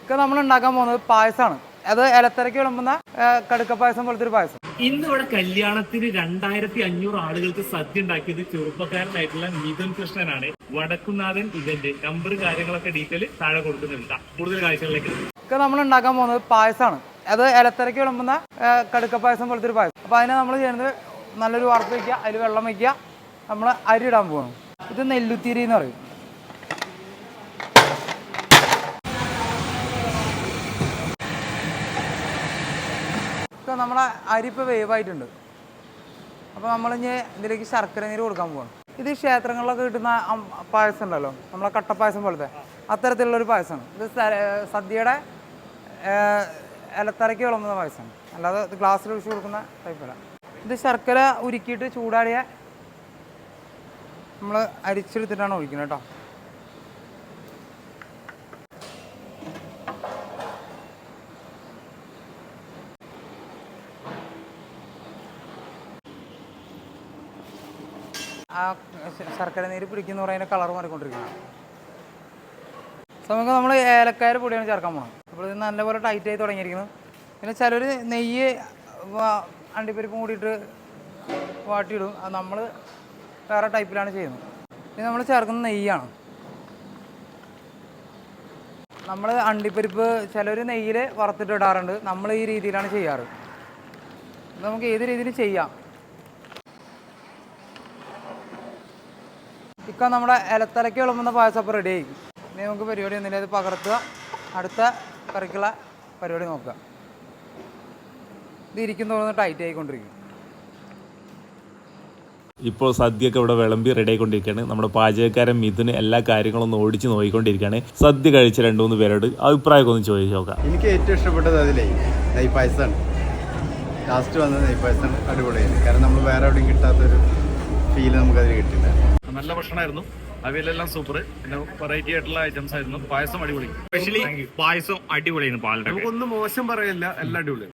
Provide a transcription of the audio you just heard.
ഒക്കെ നമ്മൾ ഉണ്ടാക്കാൻ പോകുന്നത് പായസമാണ്. അത് ഇലത്തരയ്ക്ക് വിളമ്പുന്ന കടുക്ക പായസം പോലത്തെ ഒരു പായസം. ഇന്ന് ഇവിടെ കല്യാണത്തിന് 2500 ആളുകൾക്ക് സദ്യ ഉണ്ടാക്കിയത് ചെറുപ്പക്കാരനായിട്ടുള്ള നിതൻ കൃഷ്ണനാണ്. വടക്കുന്നാഥൻ ഇവന്റ് നമ്പർ കാര്യങ്ങളൊക്കെ ഡീറ്റെയിൽ താഴെ കൊടുക്കുന്നുണ്ട്. കൂടുതൽ കാഴ്ചകളിലേക്ക് ഒക്കെ നമ്മൾ ഉണ്ടാക്കാൻ പോകുന്നത് പായസമാണ്. അത് ഇലത്തരയ്ക്ക് വിളമ്പുന്ന കടുക്ക പായസം പോലത്തെ ഒരു പായസം. അപ്പോൾ അതിനെ നമ്മൾ ചെയ്യുന്നത് നല്ലൊരു വറുത്ത് വയ്ക്കുക, അതിൽ വെള്ളം വയ്ക്കുക, നമ്മൾ അരി ഇടാൻ പോകണം. ഇത് നെല്ലുത്തിരി എന്ന് പറയും. ഇപ്പോൾ നമ്മുടെ അരി ഇപ്പോൾ വേവായിട്ടുണ്ട്. അപ്പോൾ നമ്മളിനി ഇതിലേക്ക് ശർക്കര നീര് കൊടുക്കാൻ പോകണം. ഇത് ക്ഷേത്രങ്ങളിലൊക്കെ കിട്ടുന്ന പായസം ഉണ്ടല്ലോ, നമ്മളെ കട്ടപ്പായസം പോലത്തെ അത്തരത്തിലുള്ളൊരു പായസമാണ്. ഇത് സദ്യയുടെ ഇലത്തരയ്ക്ക് വിളമ്പുന്ന പായസമാണ്, അല്ലാതെ ഗ്ലാസ്സിൽ ഒഴിച്ച് കൊടുക്കുന്ന ടൈപ്പല്ല. ഇത് ശർക്കര ഉരുക്കിയിട്ട് ചൂടാടിയ നമ്മൾ അരിച്ചെടുത്തിട്ടാണ് ഒഴിക്കുന്നത് കേട്ടോ. ആ ശർക്കര നീര് പിടിക്കുന്ന പറയുന്ന കളർ മാറിക്കൊണ്ടിരിക്കുന്നത് സമയത്ത് നമ്മൾ ഏലക്കായ പൊടിയാണ് ചേർക്കാൻ പോകണം. അപ്പോൾ ഇത് നല്ലപോലെ ടൈറ്റായി തുടങ്ങിയിരിക്കുന്നു. പിന്നെ ചിലർ നെയ്യ് അണ്ടിപ്പരിപ്പും കൂടിയിട്ട് വാട്ടിയിടും. അത് നമ്മൾ വേറെ ടൈപ്പിലാണ് ചെയ്യുന്നത്. ഇത് നമ്മൾ ചേർക്കുന്നത് നെയ്യാണ്. നമ്മൾ അണ്ടിപ്പരിപ്പ് ചിലർ നെയ്യിൽ വറുത്തിട്ട് ഇടാറുണ്ട്. നമ്മൾ ഈ രീതിയിലാണ് ചെയ്യാറ്. നമുക്ക് ഏത് രീതിയിൽ ചെയ്യാം. ഇപ്പം നമ്മുടെ ഇലത്തലയ്ക്ക് വിളമ്പുന്ന പായസം അപ്പോൾ റെഡി ആയി. ഇനി നമുക്ക് പരിപാടി ഒന്നുമില്ല, ഇത് പകർത്തുക, അടുത്ത കറിക്കുള്ള പരിപാടി നോക്കുക. ഇത് ഇരിക്കും തോന്നുന്നു ടൈറ്റ് ആയിക്കൊണ്ടിരിക്കും. ഇപ്പോൾ സദ്യയൊക്കെ ഇവിടെ വിളമ്പി റെഡി ആയിക്കൊണ്ടിരിക്കുകയാണ്. നമ്മുടെ പാചകക്കാരൻ മിഥുന് എല്ലാ കാര്യങ്ങളും ഒന്ന് ഓടിച്ച് നോക്കിക്കൊണ്ടിരിക്കുകയാണ്. സദ്യ കഴിച്ച 2-3 പേരോട് അഭിപ്രായമൊക്കെ ഒന്ന് ചോദിച്ചു നോക്കാം. എനിക്ക് ഏറ്റവും ഇഷ്ടപ്പെട്ടത് അതിലേ നെയ് പായസമാണ്. ലാസ്റ്റ് വന്നത് നെയ് പായസം അടിപൊളിയായിരുന്നു. കാരണം നമ്മൾ വേറെ എവിടെയും കിട്ടാത്തൊരു ഫീല് നമുക്കതിൽ കിട്ടില്ല. നല്ല ഭക്ഷണമായിരുന്നു. അവയിലെല്ലാം സൂപ്പർ. പിന്നെ വെറൈറ്റി ആയിട്ടുള്ള ഐറ്റംസ് ആയിരുന്നു. പായസം അടിപൊളി, സ്പെഷ്യലി പായസം അടിപൊളിയായിരുന്നു. പാലിന്റെ നമുക്കൊന്നും മോശം പറയില്ല, എല്ലാം അടിപൊളി.